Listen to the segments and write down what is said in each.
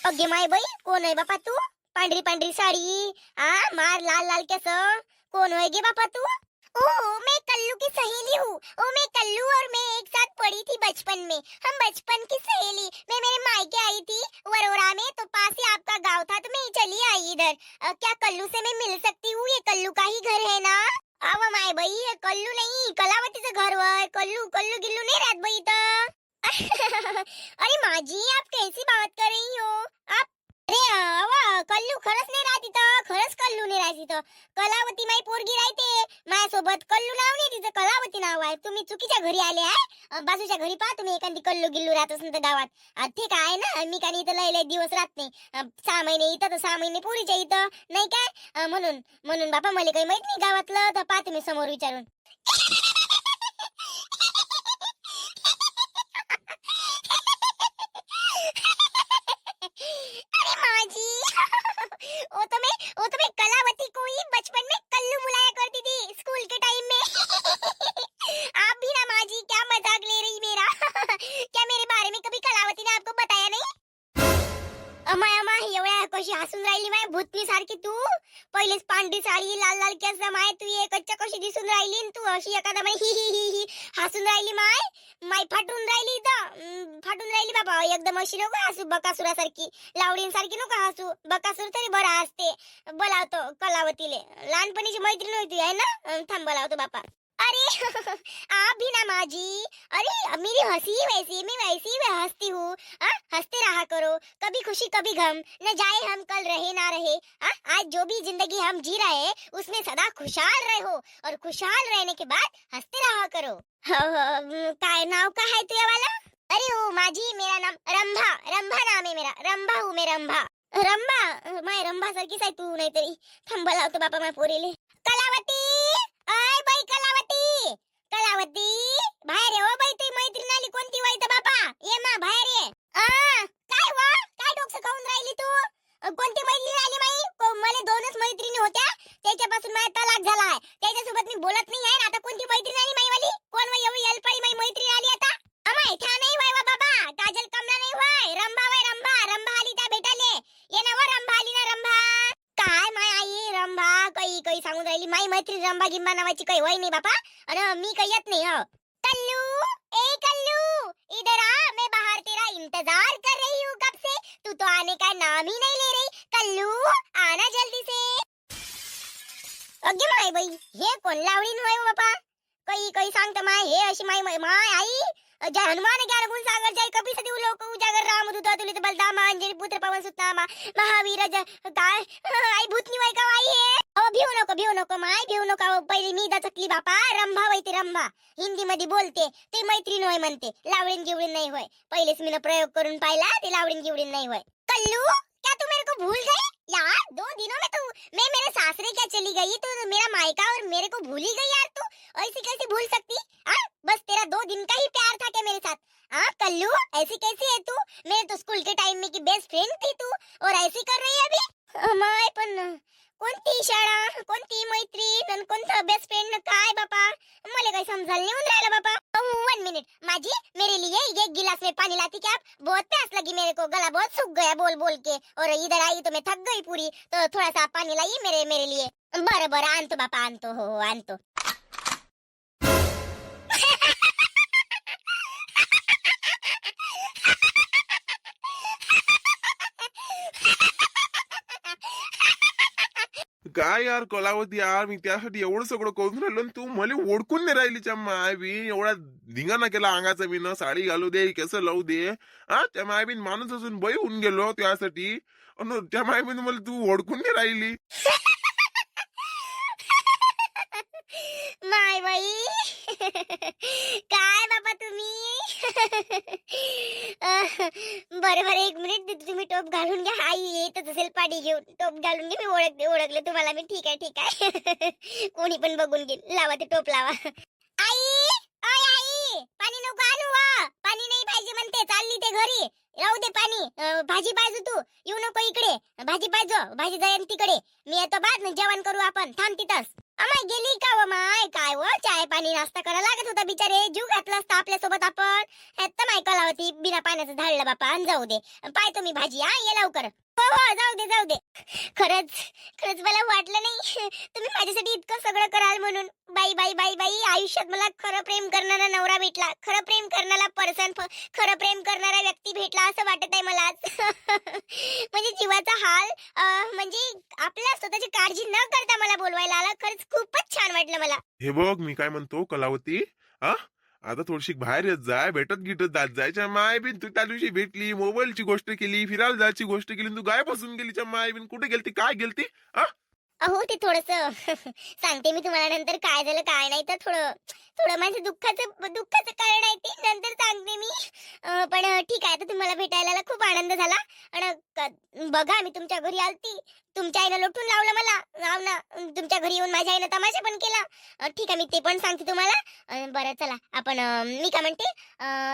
अगे माय बाई, कोण आहे बापा तू? पांढरी पांढरी साड़ी, मार लाल लाल केस, कौन होएगी बापा तू? ओ, मैं कल्लू की सहेली हूँ। ओ, मैं कल्लू और मैं एक साथ पढ़ी थी बचपन में। हम बचपन की सहेली। मैं मेरे मायके आई थी वरोरा में, तो पास ही आपका गांव था, तो मैं चली आई इधर। क्या कल्लू से मैं मिल सकती हूँ? ये कल्लू का ही घर है ना? अव माय बाई, ये कल्लू नहीं, कलावतीचं घर है। कल्लू कल्लू गिल्लू नहीं राहत बाई इथं। अरे माँ जी, आप कैसी बात कर रही हो? आप अरे अवा कल्लू खरंच नाही राहत इथं, खरंच कल्लू नाही राहत इथं. कलावती माई पोरगी राहते माझ्यासोबत. कल्लू नाव नाही तिचं, कलावती नाव आहे. तुम्ही चुकीच्या घरी आले आहे. बाजूच्या घरी पहा तुम्ही एखादी कल्लू गिल्लू राहत असेल तर गावात. ठीक आहे ना, मी काही इथं लय लय दिवस राहत नाही. 6 महिने इथं तर 6 महिने पोरीच्या इथं नाही काय. म्हणून म्हणून बापा मला काही माहित नाही गावातलं, तर पाहते मी समोर विचारून. अरे माँ जी, वो तो मैं कलावती को ही बचपन में कल्लू बुलाया करती थी स्कूल के टाइम में। आप भी ना माँ जी, क्या मजाक ले रही मेरा? क्या मेरे बारे में कभी कलावती ने आपको बताया नहीं? अमाय अमाय, एवढ्या कशी हसून राहिली माय भूतनी सारखी तू. पहिलेच पांढरी साडी, लाल लाल केस माय, तू ये कच्च्या कशी दिसून राहिली न तू अशी एखादा माय ही ही ही ही हसून राहिली माय. माय फाटून राहिली इथं, फाटून राहिली बाबा. एकदम अशी नको हसू बकासुरासारखी, लावडींसारखी नको हसू. बकासूर तरी बरा हसते. बोलावतो कलावतीले, लहानपणीची मैत्रीण होती आहे ना. थांब बोलावतो बापा. अरे आप भी ना माँ जी. अरे मेरी हंसी वैसी, मैं वैसी ही हंसती हूँ. हंसते रहा करो, कभी खुशी कभी गम, न जाए हम कल रहे ना रहे. आज जो भी जिंदगी हम जी रहे हैं उसमें सदा खुशहाल रहो, और खुशहाल रहने के बाद हंसते रहा करो. काय नाव काय है तुझे वाला? अरे ओ माझी, मेरा नाम रंभा. रंभा नाम है मेरा, रंभा हूँ मैं, रंभा. रंभा माय रंभा सारखीच आहे तू नाहीतरी. थांब बोलावतो बापा माय पोरीले. कलावती, आय बाई कलावती. कलावती, बाहेर ये. ओ बाई, तुझी मैत्रीण आली कोणती वाईट बापा, ये ना बाहेर ये. काय वा, काय डोकं खाऊन राहिली तू? कोणती मैत्रीण आली माई? मला 2च मैत्रिणी होत्या, त्याच्यापासून माझा तलाक झाला आहे. त्याच्यासोबत मी बोलत नाही आहे. आता कोणती मैत्रीण आली माई वाली? कोण वय एवढी अल्पाई माई मैत्रीण आली आता? अमाय ठा नाही वय वा बाबा, काजल कमला नाही वय, रंभा वय रंभा. रंभा आली त्या भेटाले. ये ना व रंभा आली ना रंभा. काय माय आई रंभा काही काही सांगून राहिली. माई मैत्रीण रंभा गिंबा नावाची काही वय नाही बापा, आणि मी काही येत नाही. हो कल्लू, ए कल्लू, इधर आ. मैं बाहर तेरा इंतजार कर रही हूँ कब से. तू तो आने का नाम ही नहीं ले रही. कल्लू, आना जल्दी से. अगे माय बाई, हे कोण लावडीन होय बापा? काही काही सांगता माय, हे अशी माय माय आई. जय हनुमान ज्ञान गुण सागर, जय कपी सदी लोक उजागर, रामदूत अतुलित बलधामा, अंजनी पुत्र पवन सुतनामा, महावीर काय आई भूतनी वय का आई हे? भिऊ नको माय, भिऊ नको. पहिले मी दचकली बापा. रंभा वय ते रंभा, हिंदी मध्ये बोलते. ते मैत्रीण होय म्हणते, लावडीन गिवडीन नाही होय. पहिलेच मी प्रयोग करून पाहिला, ते लावडीन गिवडीन नाही होय. कल्लू, क्या तू मेरे को भूल गई यार? 2 दिनों में तू, मैं मेरे सासरे क्या चली गई, तू मेरा मायका और मेरे को भूल ही गई यार. तू ऐसी कैसे भूल सकती? बस तेरा 2 दिन का ही प्यार था क्या मेरे साथ? कल्लू, ऐसी कैसी है तू? मेरे तो स्कूल के टाइम में की बेस्ट फ्रेंड थी तू, और ऐसी कर रही है अभी? माय पण कोणती शाळा, कोणती मैत्रीण आणि कोणता बेस्ट फ्रेंड काय बापा? मला काही समजायला नाही होऊन राहिलं बापा. 1 मिनट माजी, मेरे लिए 1 गिलास में पानी लाती क्या आप? बहुत प्यास लगी मेरे को, गला बहुत सूख गया बोल बोल के, और इधर आई तो मैं थक गई पूरी. तो थोड़ा सा पानी लाइए मेरे लिए. बरं बरं आणतो बापा, आणतो. हो आणतो. काय यार कलावती यार, मी त्यासाठी एवढं सगळं करून राहिलो आणि तू मला ओळखून नाही राहिली. च्या मायबी एवढा धिंगाणा केला अंगाचा, मी न साडी घालू दे कसं लावू दे. त्या मायबीन माणूस असून बाई होऊन गेलो त्यासाठी, आणि त्या मायबीन मला तू ओळखून नाही राहिली. माय बाई, काय बाबा तुम्ही? बरं बरं, 1 मिनिट देते. तुम्ही टोप घालून घ्या. आई येतच असेल पाणी घेऊन. टोप घालून घे, मी ओळखले तुम्हाला मी. ठीक आहे ठीक आहे. कोणी पण बघून घेईल. लावा ते टोप लावा. आई, ओय आई, पाणी नको आणू वा. पाणी नाही पाहिजे म्हणते, चालली ते घरी. राहू दे पाणी. भाजी पाहिजे तू, येऊ नको इकडे. भाजी पाहिजे, भाजी जाईन तिकडे. मी येतो बाद, जेवण करू आपण. थांब तिथंच. अमाय गेली का व माय? काय व चाय पाणी नाश्ता करायला लागत होता बिचारे. जीव घातला असता आपल्या सोबत आपण. ह्यात माय कलावती बिना पाण्याचं धाडलं बापा. आणि जाऊ दे, पाय तुम्ही भाजी. हा ये लवकर. हो हो जाऊ दे जाऊ दे. खरंच खरंच मला वाटलं नाही तुम्ही माझ्यासाठी इतकं सगळं कराल म्हणून. बाई बाई बाई बाई, आयुष्यात मला खरं प्रेम करणारा नवरा भेटला, खरं प्रेम करणारा पर्सन, खरं प्रेम करणारा व्यक्ती भेटला असं वाटत आहे मला आज. म्हणजे जीवाचा हाल. म्हणजे आपल्या स्वतःची काळजी न करता मला बोलवायला आला. खरंच खूपच छान वाटलं मला. हे बघ मी काय म्हणतो कलावती, हा आता थोडीशी बाहेर येत जाय, भेटत गिटत जात जायच्या माय बिन. तू त्या दिवशी भेटली, मोबाईलची गोष्ट केली, फिरायला जायची गोष्ट केली, तू गाय बसून गेली माय बिन. कुठे गेलती, काय गेलती? हा अहो ते थोडस सांगते मी तुम्हाला नंतर काय झालं काय नाही. तर थोडं थोडं माझं दुःखाचं कारण आहे ते नंतर सांगते मी. पण ठीक आहे, आता तुम्हाला भेटायला आला, खूप आनंद झाला. आणि बघा मी तुमच्या घरी आलती, तुमच्या आईनं लोटून लावलं मला. लाव ना, तुमच्या घरी येऊन माझ्या आईनं तमाशा पण केला. ठीक आहे, मी ते पण सांगते तुम्हाला. बरं चला आपण मी काय म्हणते,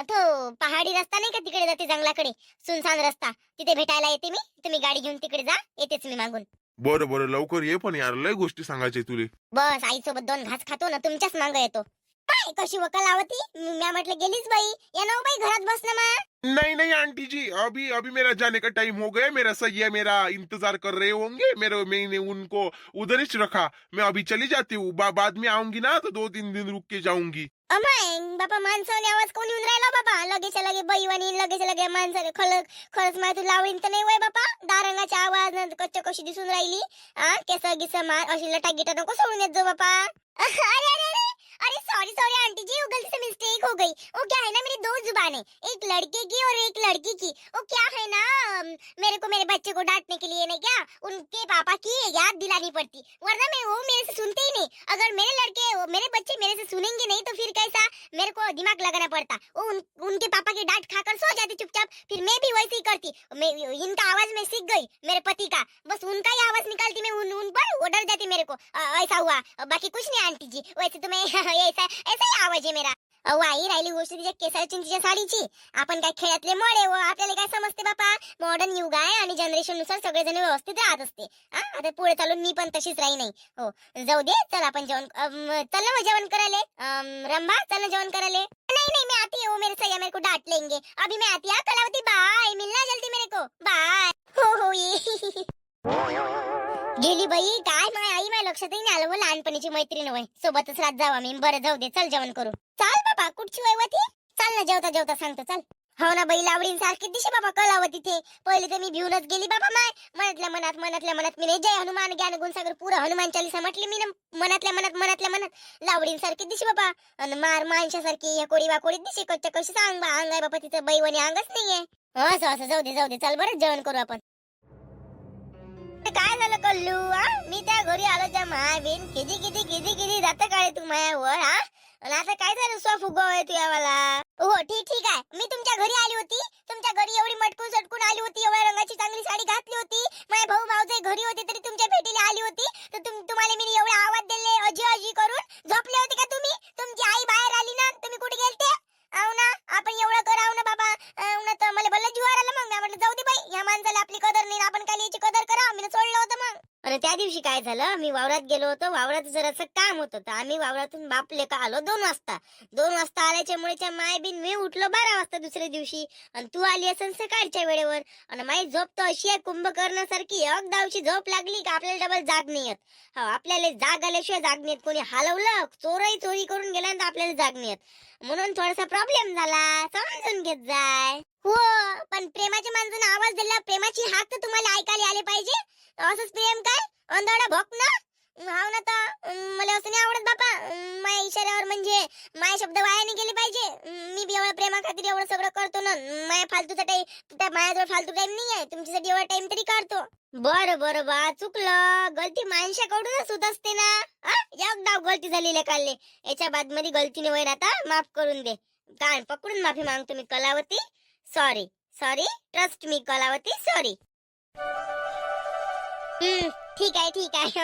तो पहाडी रस्ता नाही का तिकडे जाते जंगलाकडे, सुनसान रस्ता, तिथे भेटायला येते मी. तुम्ही गाडी घेऊन तिकडे जा, येतेच मी मागून. बरं बरं लवकर ये, पण यार लय गोष्टी सांगायचे तुले. बस आईसोबत 2 घास खातो ना, तुमच्याच मागं येतो. काय कशी वकालावती? मी म्हटलं गेलीच बाई. या ना बाई घरात बस ना मा. नहीं नहीं आंटी जी, अभी अभी मेरा जाने का टाइम हो गया, मेरा सही है, मेरा इंतजार कर रहे होंगे मेरे, मैंने उनको उधर ही रखा, मैं अभी चली जाती हूँ, बाद में आऊंगी ना तो 2-3 दिन रुक के जाऊंगी. अमाय बापा, माणसाने आवाज कोण येऊन राहिला बाबा? लगेच लगे बैवानी, लगेच लगे माणसाने. खरंच माय तू लावडीन तर नाही वय बापा? दारंगाचा आवाज कशी दिसून राहिली. केस गिस मार, अशी लटा गिटा नको सोडून येत जाऊ बापा. अरे अरे अरे अरे, सॉरी सॉरी आंटी जी, वो गलती से मिस्टेक हो गई. वो क्या है ना, मेरी 2 जुबान है, एक लड़के की और एक लड़की की. वो क्या है ना, मेरे को मेरे बच्चे को डांटने के लिए नहीं क्या, उनके पापा की याद दिलानी पड़ती, वरना मैं वो मेरे से सुनते ही नहीं. अगर मेरे बच्चे मेरे से सुनेंगे नहीं तो फिर कैसा, मेरे को दिमाग लगाना पड़ता. वो उनके पापा की डांट खाकर सो जाती चुपचाप. फिर मैं भी वैसे ही करती. इनका आवाज मैं सीख गई, मेरे पति का. बस उनका ही आवाज निकालती मैं उन पर, वो डर जाती मेरे को. ऐसा हुआ, बाकी कुछ नहीं आंटी जी. वैसे तो मैं ऐसा ही आवाज आहे मेरा. अहो आई, राहिली गोष्ट तिच्या केसाच्या चिंचीच्या साडीची. आपण काय खेळातले मोडे व आपल्याला काय समजते बापा? मॉडर्न युग आहे आणि जनरेशन नुसार सगळेजण व्यवस्थित राहत असते. आता पुढे चालून मी पण तशीच राही नाही. हो जाऊ दे, चल आपण जेवण, चल ना मग जेवण करायले. रंभा चल ना जेवण करायले. नहीं नहीं मैं आती हूँ, मेरे सैया मेरे को डांट लेंगे. अभी मैं आती हूँ. कलावती बाय, मिलना जल्दी मेरे को. बाय. हो ये गेली बाई. काय माय आई, माझ्या लक्षातही नाही आलं व लहानपणीची मैत्रीण वय, सोबतच राहत जावा मी. बरं जाऊ दे, चल जेवण करू. चाल बाबा, कुठची वय होती? चाल ना, जेवता जेवता सांगतो, चल. हो ना बाई, लावडीन सारखी दिशे बाबा कलावती ते. पहिले तर मी भिवूनच गेली बाबा माय. मनातल्या मनात मी नाही, जय हनुमान ज्ञान गुण सागर पुरा हनुमान चालीसा म्हटली मी ना. मनातल्या मनात लावडीन सारखी दिशे बाबा. आणि मार माणसासारखी या कोडी वाकोडी दिशे. कशी सांग बा, अंग आहे बाबा तिचं, बैवणी अंगच नाहीये. असं जाऊ दे चल बरं जेवण करू आपण. काय झालं कल्लू? मी त्या घरी आलो, त्या मायाबीन किती जात काय तू मायावर. आणि आता काय झालं, स्वाफ उगव तुया मला? हो ठीक आहे, मी तुमच्या घरी आली होती. तुमच्या घरी एवढी मटकून सटकून आली होती, एवढ्या रंगाची चांगली साडी घातली होती. माझे भाऊ भाऊजे घरी होते तरी तुमच्या भेटीला आली होती. तर तुम्हाला मी एवढे आवाज दिले अजी करून. झोपले होते का तुम्ही? तुमची आई बाहेर आली ना, तुम्ही कुठे गेलते? आव ना, आपण एवढं कराव ना बाबा. ना तर मला भलं जीवार आलं. मग म्हटलं जाऊ दे बाई, या माणसाला आपली कदर नाही, आपण काय याची कदर करा. मी सोडलं होतं मग. आणि त्या दिवशी काय झालं, मी वावरात गेलो होतो. वावरात जरासं काम होतं, तर आम्ही वावरातून बापले का आलो 2 वाजता. 2 वाजता आल्याच्यामुळे माय बिन मी उठलो 12 वाजता दुसऱ्या दिवशी. आणि तू आली असेल सकाळच्या वेळेवर. आणि माझी झोप तर अशी आहे कुंभकर्णासारखी, अगदावची झोप लागली का आपल्याला डबल जाग नाही येत. हो, आपल्याला जाग आल्याशिवाय जाग नाही येत. कोणी हलवलं, चोरी करून गेल्यानंतर आपल्याला जाग नाही येत. म्हणून थोडासा प्रॉब्लेम झाला, समजून घेत जाय. हो, पण प्रेमाच्या माणसानं आवाज दिला, प्रेमाची हाक तर तुम्हाला ऐकायला आले पाहिजे. असंच प्रेम काय अंधळा भोक ना. हाव ना, तर मला असं नाही आवडत बापा. माझ्या इशाऱ्यावर म्हणजे माझे शब्द वाया नाही गेले पाहिजे. मी बी एवढ्या प्रेमा खातीर एवढं सगळं करतो ना. माझ्या फालतूचा टाइम, माझ्याजवळ फालतू टाइम नाही आहे. तुमच्यासाठी एवढा टाइम तरी काढतो. बरं बा, चुकलं. गलती माणसाकडूनच होत असते ना. एकदा गलती झालेली काढले, याच्या बाद मध्ये गलतीने वैर, आता माफ करून दे. कान पकडून माफी मागतो मी Kalavati. Sorry trust me Kalavati, sorry. ठीक आहे.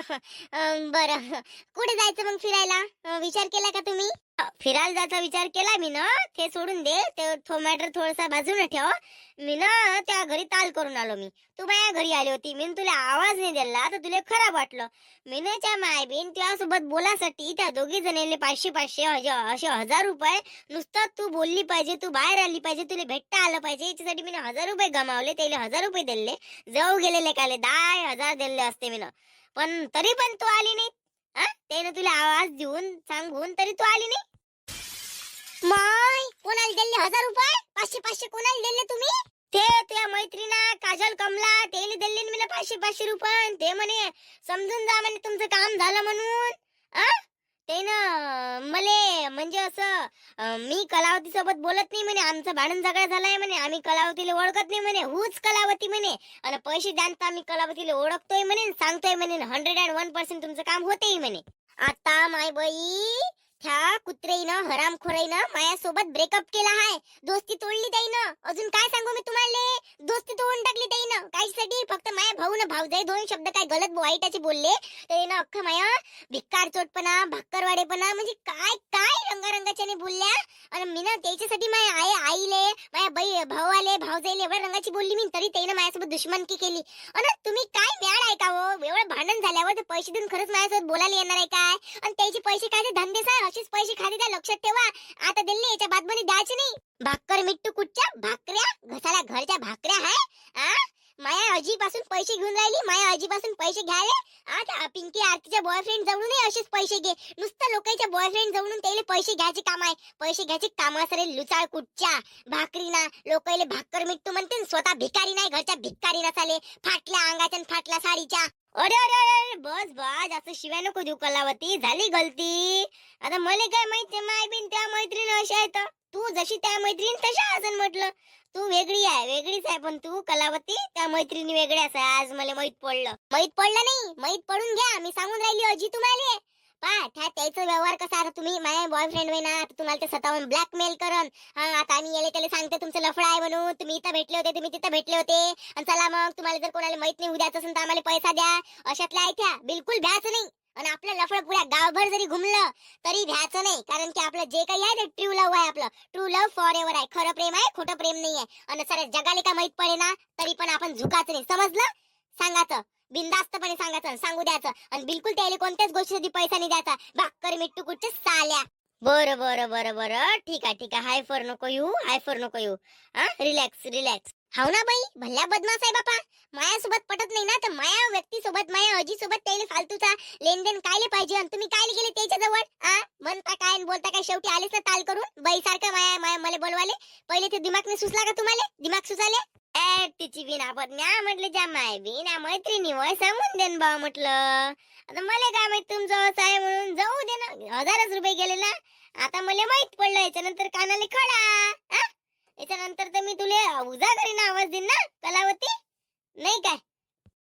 बरं, कुठे जायचं मग फिरायला? विचार केला का तुम्ही? फिरायला जायचा विचार केला मी ना, ते सोडून दे, ते तो मॅटर थोडासा बाजूला ठेव. मी ना त्या घरी ताल करून आलो. मी तू माझ्या घरी आली होती, मी तुला आवाज नाही दिला तर तुला खराब वाटलं. मी ना त्या मायबीन तुझ्यासोबत बोलासाठी त्या दोघी जणांनी 500 असे 1000 रुपये नुसतं तू बोलली पाहिजे, तू बाहेर आली पाहिजे, तुला भेटता आलं पाहिजे याच्यासाठी मी 1000 रुपये गमावले. त्याला 1000 रुपये दिले, जाऊ गेलेले काले 10,000 दिले असते मी. पण तरी पण तू आली नाही. त्यानं तुला आवाज देऊन सांगून तरी तू आली नाही. माय कोणाला दिले 1000 रुपये? 500 कोणाला दिले तुम्ही? ते तुझ्या मैत्रीणा काजल कमला त्याला दिले मी 500 रुपये. ते म्हणे समजून जा म्हणे तुमचं काम झालं म्हणून. त्यानं मले म्हणजे असं मी कलावती सोबत बोलत नाही म्हणे, आमचं भांडण झगडा झालाय म्हणे, आम्ही कलावतीला ओळखत नाही म्हणे, हूच कलावती म्हणे, आणि पैसे द्यान तर आम्ही कलावतीला ओळखतोय म्हणे, सांगतोय म्हणे 101% तुमचं काम होतेही म्हणे. आता माय बाई त्या कुत्रेनं हरामखोराईनं माझ्यासोबत ब्रेकअप केला आहे, दोस्ती तोडली त्याईनं. अजून काय सांगू मी तुम्हाला, दोस्ती तोडून टाकली त्याईनं. काहीसाठी फक्त माझ्या भाऊन भाऊजाई 2 शब्द काय गलत वाईटाचे बोलले त्याईनं अख्खा माया भिक्कार चोटपणा भाकरवाडेपणा म्हणजे काय काय रंगारंगाच्याने बोलल्या. आणि मी ना त्याच्यासाठी माझ्या आईले माझ्या भावाले भाऊजाईले एवढ्या रंगाची बोलली मी, तरी त्याईनं माझ्यासोबत दुश्मनकी केली. आणि तुम्ही काय मॅड आहे का हो, एवढं भांडण झाल्यावर ते पैसे देऊन खरंच माझ्यासोबत बोलायला येणार आहे काय? आणि त्याचे पैसे काय ते धंदे साय असेच पैसे खाते त्या, लक्षात ठेवा. आता दिले याच्या बाद मध्ये द्यायचे नाही. भाकर मिट्टू कुठच्या भाकऱ्या घसाला घरच्या भाकऱ्या आहे. माया आजीपासून पैसे घेऊन राहिली, माया आजीपासून पैसे घ्यायले. आता पिंकी आरतीच्या बॉयफ्रेंड जवळूनही असेच पैसे घे, नुसतं लोकांच्या बॉयफ्रेंड जवळून त्याला पैसे घ्यायचे काम आहे. पैसे घ्यायचे काम असरे लुचाळ कुठच्या भाकरी ना, लोकांना भाकर मिट्टू म्हणते, स्वतः भिकारी नाही, घरच्या भिकारी नसाले, फाटल्या अंगाच्या फाटल्या साडीच्या. अरे अरे अरे बस बस, असं शिवाय नको देऊ कलावती, झाली गलती. आता मला काय माहिती माय बिन त्या मैत्रीण अशा आहेत, तू जशी त्या मैत्रीण तशा असं म्हटलं. तू वेगळी आहे, वेगळीच आहे, पण तू कलावती त्या मैत्रिणी वेगळ्याच आहे. आज मला माहित पडलं. माहित पडलं नाही, माहित पडून घ्या. मी सांगून राहिली अजी तुम्हाला. त्याचा व्यवहार कसा, आता तुम्ही माझ्या बॉयफ्रेंड होय ना, तुम्हाला ते स्वतःहून ब्लॅकमेल करन. आता आम्ही याले त्याला सांगते तुमचं लफडा आहे म्हणून, तुम्ही इथं भेटले होते, तुम्ही तिथं भेटले होते, आणि चला मग तुम्हाला जर कोणाला माहित नाही उद्याच असेल तर आम्हाला पैसा द्या, अशातल्या ऐक्या बिलकुल भ्यायचं नाही. आणि आपलं लफड पुऱ्या गावभर जरी घुमलं तरी भ्यायचं नाही, कारण की आपलं जे काही आहे ते ट्रू लव्ह आहे. आपलं ट्रू लव्ह फॉर एव्हर आहे. खरं प्रेम आहे, खोटं प्रेम नाही आहे. आणि साऱ्या जगाला का माहित पडे ना तरी पण आपण झुकायचं नाही, समजलं? सांगायचं बिनधास्तपणे, सांगायचं सांगू द्यायचं, आणि बिलकुल त्याला कोणत्याच गोष्टीसाठी पैसा नाही द्यायचा. भाकर मिट्टू कुठच्या साल्या. बरं बरं बरं बरं, ठीक आहे ठीक आहे, हाय फॉर नको येऊ, हाय फॉर नको येऊ. Relax relax. हाव ना बाई, भल्या बदमाश आहे बापा. मायासोबत पटत नाही ना तर माया व्यक्तीसोबत, माया अजीसोबत त्याला फालतूचा लेनदेन कायले पाहिजे, आणि तुम्ही कायले गेले त्याच्या जवळ? म्हणता काय आणि बोलता काय, शेवटी आलेच ना ताल करून बाई सारखं माया माया मला बोलवाले. पहिले ते दिमाग सुचला का तुम्हाला? दिमाग सुचाले? तिची बिना पत्न्या म्हटलं, ज्या माय बिना मैत्रिणी वय सांगून देन बा म्हटलं. आता मला काय माहित तुमचं असं आहे म्हणून, जाऊ दे ना, 1000 रुपये गेले ना. आता मला माहित पडलं, याच्यानंतर कानाले खडा. याच्यानंतर तर मी तुला उजा करीन, आवाज देईन ना कलावती, नाही काय?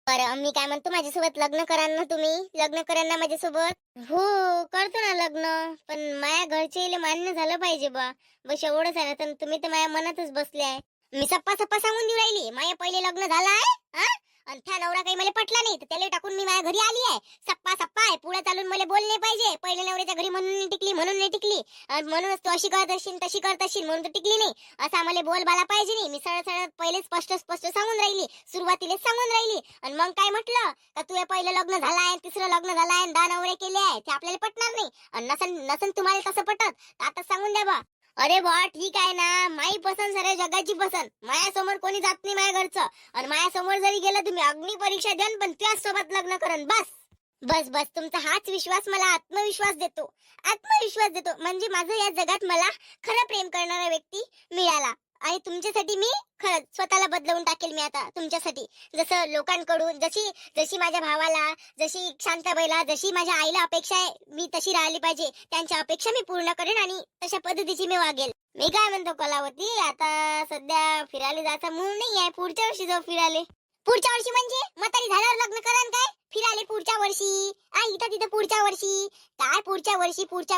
बरं मी काय म्हणतो, माझ्यासोबत लग्न करा ना, तुम्ही लग्न करा ना माझ्यासोबत. हो करतो ना लग्न, पण माझ्या घरचे मान्य झालं पाहिजे बा. बस एवढंच आहे ना, तर तुम्ही तर माझ्या मनातच बसले आहे. मी सप्पा सांगून देऊ राहिली, माझ्या पहिले लग्न झालं आहे, आणि त्या नवरा काही मला पटला नाही तर त्याला टाकून मी माझ्या घरी आली आहे. सप्पा आहे, पुढे चालून मला बोलले पाहिजे. पहिले नवऱ्याच्या घरी म्हणून नाही टिकली, म्हणून नाही टिकली, म्हणूनच तू अशी करत असशील तशी करत असशील म्हणून तर टिकली नाही, असा मला बोलबाला पाहिजे नाही. मी सरळ सरळ पहिले स्पष्ट सांगून राहिली, सुरुवातीलाच सांगून राहिली. आणि मग काय म्हटलं का, तुझे पहिलं लग्न झालं आहे, तिसरं लग्न झालं आहे, 10 नवरे केले आहे, ते आपल्याला पटणार नाही. आणि नसन तुम्हाला तसं पटत तर आता सांगून द्या बा. अरे बा ठीक आहे ना, माई पसंत साऱ्या जगाची पसंत. माझ्यासमोर कोणी जात नाही माझ्या घरचं, आणि माझ्यासमोर जरी गेलं तुम्ही अग्नी परीक्षा द्यान, पण त्याच सोबत लग्न करन. बस बस बस, तुमचा हाच विश्वास मला आत्मविश्वास देतो, आत्मविश्वास देतो. म्हणजे माझं या जगात मला खरं प्रेम करणारा व्यक्ती मिळाला, आणि तुमच्यासाठी मी खरंच स्वतःला बदलवून टाकेल. मी आता तुमच्यासाठी जसं लोकांकडून जशी माझ्या भावाला, जशी शांताबाईला, जशी माझ्या आईला अपेक्षा आहे, मी तशी राहिली पाहिजे. त्यांच्या अपेक्षा मी पूर्ण करेन, आणि तशा पद्धतीची मी वागेल. मी काय म्हणतो कलावती, आता सध्या फिरायला जायचा मूड नाही आहे, पुढच्या वर्षी जाऊ फिरायला. पुढच्या वर्षी म्हणजे म्हातारी झाल्यावर लग्न करान काय? फिरायला पुढच्या वर्षी? इथं तिथं पुढच्या वर्षी काय? पुढच्या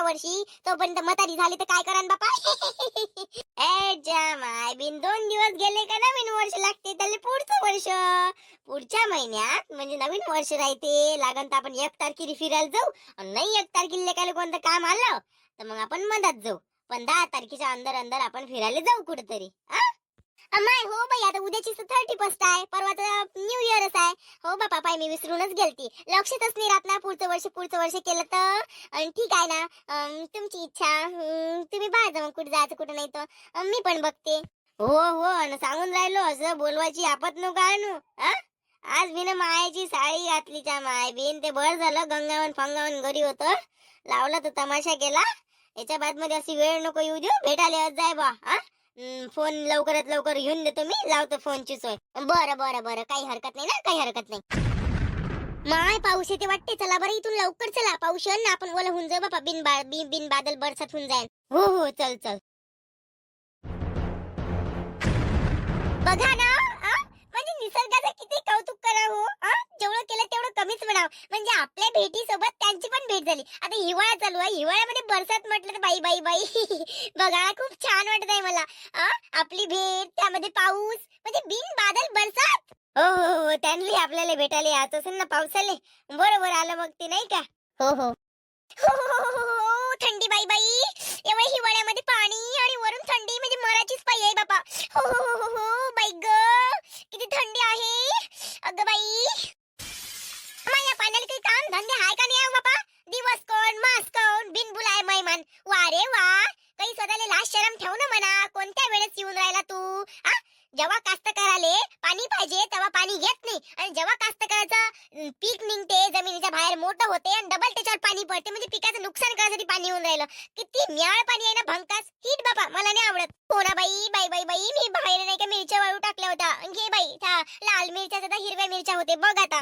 वर्षी तोपर्यंत म्हातारी झाली तर काय करान बापा? माय बिन 2 दिवस गेले का नवीन वर्ष लागते त्याला पुढचं वर्ष. पुढच्या महिन्यात म्हणजे नवीन वर्ष राहते लागन तर आपण 1 तारखेला फिरायला जाऊ. नाही 1 तारखेला काय कोणतं काम आलं तर मग आपण मधात जाऊ. पण 10 तारखेच्या अंदर अंदर आपण फिरायला जाऊ कुठेतरी. अमाय हो बाई, आता उद्याची 31 आहे, परवाचा न्यू इयरच आहे. हो बापा, पाय मी विसरूनच गेलती, लक्षातच नाही राहत ना. पुढचं वर्ष केलं तर ठीक आहे ना. तुमची इच्छा, तुम्ही बाहेर मग कुठे जायचं कुठे नाही तर मी पण बघते. हो हो, सांगून राहिलो असं बोलवायची आपत नको आणू. आज बिन मायाची साडी घातलीच्या माय बिन, ते बरं झालं गंगावन फंगावन घरी होतं, लावला तर तमाशा केला. याच्या बाद मध्ये अशी वेळ नको येऊ देऊ, भेटायला जाय बा. फोन लवकरात लवकर घेऊन देतो मी, लावतो फोनची सोय. बरं बरं बरं, काही हरकत नाही ना, काही हरकत नाही. माय पाऊस येते वाटते, चला बरं इथून लवकर चला. पाऊस येईल ना, आपण ओला होऊन जाऊ बापा, बिन बादल बरसात होऊन जाईल. हो हो, चल चल. बघा ना, म्हणजे निसर्गाचं किती कौतुक करावं. जेवढं केलं तेवढं कमीच म्हणावं. म्हणजे आपल्या भेटी सोबत त्यांची पण भेट झाली. आता हिवाळा चालू आहे, हिवाळ्यामध्ये बरसात म्हटलं तर बाई बाई बाई बघा, खूप छान वाटत आहे मला. आपली भेट, त्यामध्ये पाऊस, म्हणजे बिन बादल बरसात. हो हो हो, त्यांनी आपल्याला भेटायला यायचं असेल ना पावसाले, बरोबर आलं मग ते, नाही का. हो हो हो हो हो हो, थंडी बाई बाई, एवढ्या हिवाळ्यामध्ये पाणी आणि वरून थंडी, म्हणजे मराठीच पाहिजे आहे बाबा. हो हो हो हो हो, बाई ग, किती थंडी आहे अगं बाई. या पाण्याला काही काम धंदे आहे का नाही बाबा? दिवस कोण मास कोण, बिन बुलाय मेहमान. वा रे वा, काही स्वतःला लाज शरम ठेव ना म्हणा. कोणत्या वेळेस येऊन राहिला तू? जेव्हा कास्तकाराले पाणी पाहिजे तेव्हा पाणी घेत नाही, आणि जेव्हा कास्तकाराचं पीक निघते, जमिनीच्या बाहेर मोठं होते आणि डबल त्याच्यावर पाणी पडते, म्हणजे पिकाचं नुकसान करण्यासाठी पाणी येऊन राहिलं. किती म्याळ पाणी आहे ना, भंकास हिट बाबा, मला नाही आवडत. हो ना बाई बाई बाई बाई, मी बाहेर नाही का मिरच्या वाळू टाकल्या होत्या, घे बाई त्या लाल मिरच्या, त्या हिरव्या मिरच्या होते बघ आता.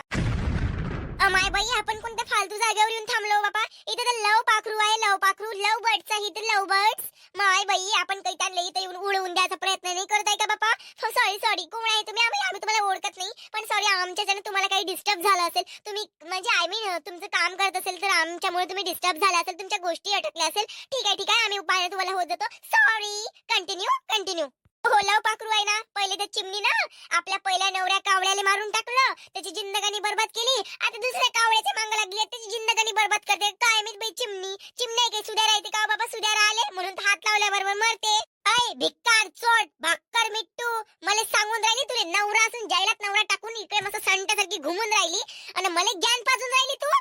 अमाय बाई, आपण कोणत्या फालतू जागेवर येऊन थांबलो बाबा. इथे तर लव पाखरू आहे, लव पाखरू, लव बर्ड्स आहे इथे, लव बर्ड्स. माय बाई, आपण काही त्यांना इथे येऊन उडवून द्यायचा प्रयत्न नाही करताय का बाबा? सॉरी सॉरी, कोण आहे तुम्ही? आम्ही तुम्हाला ओळखत नाही, पण सॉरी, आमच्याच्याने तुम्हाला काही डिस्टर्ब झालं असेल, तुम्ही म्हणजे आय मीन तुमचं काम करत असेल तर आमच्यामुळे तुम्ही डिस्टर्ब झाला असेल, तुमच्या गोष्टी अटकल्या असेल. ठीक आहे, आम्ही उपाय तुम्हाला होत जातो. Sorry, continue. हो, लव पाखरू आहे ना, पहिले त्या चिमणी ना आपल्या पहिल्या नवऱ्या कावळ्याला मारून टाकलं, त्याची जिंदगानी बर्बाद केली. आता दुसऱ्या कावळ्याच्या मागे लागली, त्याची जिंदगानी बर्बाद करते. काय मी बाई, चिमणी काही सुधार येते का बाबा? सुधार आले म्हणून हात लावल्याबरोबर मरते. अय भिक्कार चोट भाक्कर मिट्टू, मला सांगून राहिली तुले नवरा असून जायलात नवरा टाकून इकडे मस्त संट्यासारखी घुमून राहिली, आणि मला ज्ञान पाजून राहिली तू.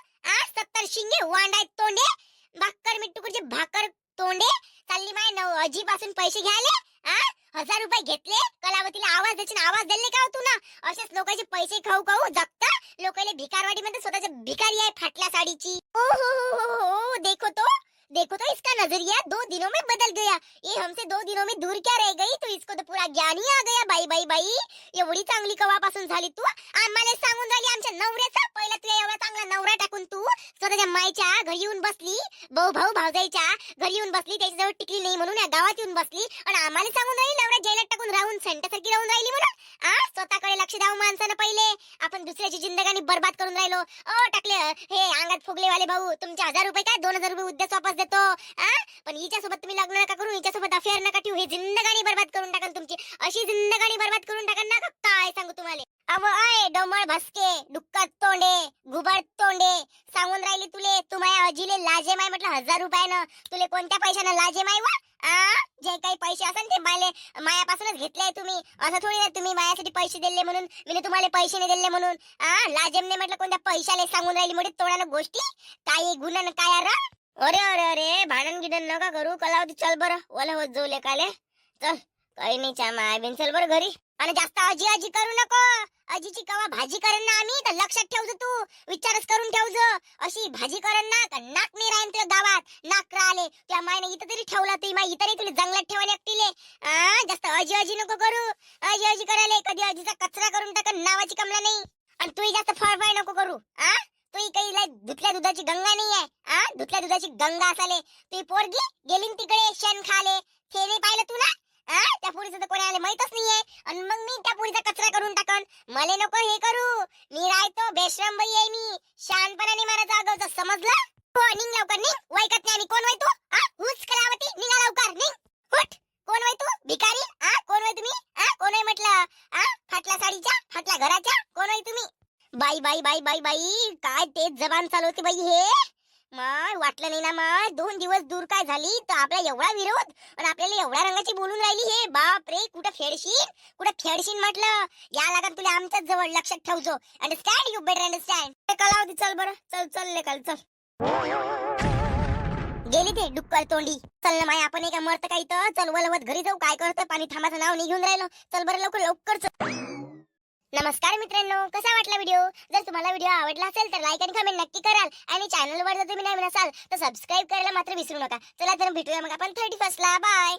70 शिंगे वांडाय तोंडे, भाक्कर मिट्टू कुठचे भाकर तोंडे. चालली माय अजी पासून पैसे घ्यायले. 1000 रुपये घेतले, कलावतीला आवाज द्यायचे, आवाज दिले का तू ना? अशाच लोकांचे पैसे खाऊ खाऊ जगता. लोकांना भिकारवाडी मध्ये स्वतःच्या भिकारी आहे फाटल्या साडीची. ओ हो, देखो तो इसका नजरिया 2 दिनों में बदल गया. ये हमसे 2 दिनों में दूर क्या रह गई, तो इसको तो पूरा ज्ञान ही आ गया. बाई बाई बाई, एवढी चांगली कवापासून झाली तू? आम्हाला सांगून राहिली आमच्या नवऱ्याचा. पहिला तुला एवढा चांगला नवरा टाकून तू स्वतःच्या मायच्या घरी येऊन बसली, भाऊ भाऊजाईच्या घरी येऊन बसली, त्याच्याजवळ टिकली नाही म्हणून या गावात येऊन बसली, आणि आम्हाला सांगून राहिली नवरा जेलात टाकून राहून सेंटासारखी राहून राहिली म्हणून. स्वतःकडे लक्ष द्यावं माणसानं पहिले. आपण दुसऱ्याची जिंदगानी बर्बाद करून राहिलो. टाकले हे अंगात फुगलेवाले भाऊ, तुमचे 1000 रुपये काय 2000 रुपये उद्या वापस देतो. पण हिच्यासोबत तुम्ही लग्न नका करू, हिच्यासोबत अफेअर नका ठेवू. हे जिंदगानी बर्बाद करून टाकन तुमची, अशी जिंदगानी बर्बाद करून टाकन ना, काय सांगू तुम्हाला. अय डोमळ भसके, डुक्कत तोंडे, घुबड तोंडे, सांगून राहिली तुले तू माया अजीले लाजे माय म्हटलं 1000 रुपयानं. तुले कोणत्या पैशानं लाजे माय वा? जे काही पैसे असेल ते मायापासूनच घेतले तुम्ही. असं थोडी ना तुम्ही मायासाठी पैसे दिले म्हणून मी तुम्हाला पैसे नाही दिले म्हणून लाजेमने म्हटलं कोणत्या पैशाले सांगून राहिली मोठी तोंडानं गोष्टी. काय गुन्हा न काय रा? अरे अरे अरे, भांडण गिडण नका करू. कलावती चल बरं, ओला होत जाऊ लेकाले. चल, काही नाही चा माय बिन, चल बरं घरी. आणि जास्त आजी करू नको. आजीची कवा भाजी करेन ना आम्ही, तर लक्षात ठेवજો तू, विचारच करून ठेवજો. अशी भाजी करेन ना तर नाक नाही राहीन तुझ्या गावात. नाक राहिले त्या मायने इथं तरी ठेवला, तुझी माय इथं तुला जंगलात ठेवायला एकटीले. जास्त आजी नको करू. आजी करायला कधी आजीचा कचरा करून टाकन, नावाची कमला नाही. आणि तू जास्त फळफळ नको करू. तू काही धुतल्या दुधाची गंगा नाही आहे. धुतल्या दुधाची गंगा असाले तुझी पोरगी गेली तिकडे शेण खाले, ते नाही पाहिलं तू ना? त्या पुरीचं तर कोणाला माहितच नाहीये, आणि मग मी त्या पुरीचा कचरा करून टाकन. मला नको हे करू. मी राहतो बेशरम बाई आहे मी, शहाणपणाने मारायचा अगोदर, समजलं? हो, निघ लवकर, निघ. वैकत नाही आम्ही. कोण वय तू? हुच कलावती, निघा लवकर, निघ. हुट. कोण वय तू? भिकारी. कोण वय तुम्ही? कोण वय म्हटलं? फाटल्या साडीच्या, फाटल्या घराच्या, कोण वय तुम्ही? बाई बाई बाई बाई बाई, काय तेच जबान चालवते बाई हे. माय वाटलं नाही ना माय 2 दिवस दूर काय झाली तर आपला एवढा विरोध आणि आपल्याला एवढ्या रंगाची बोलून राहिली हे बाप रे कुठं खेळशील म्हटलं या लागत तुला आमच्याच जवळ लक्षात ठेवतो understand you better understand Kalavati चल बरं चल लेकाल चल गेली ते डुक्कर तोंडी चल ना माय आपण एका मरत काही तर चल वलवत घरी जाऊ काय करतोय पाणी थांबाचं नाव नाही घेऊन राहिलो चल बरं लवकर चल. नमस्कार मित्रांनो कसा वाटला व्हिडिओ जर तुम्हाला व्हिडिओ आवडला असेल तर लाईक आणि कमेंट नक्की कराल आणि चॅनलवर जर तुम्ही नवीन असाल तर सबस्क्राईब करायला मात्र विसरू नका चला तर भेटूया मग आपण 31 ला बाय.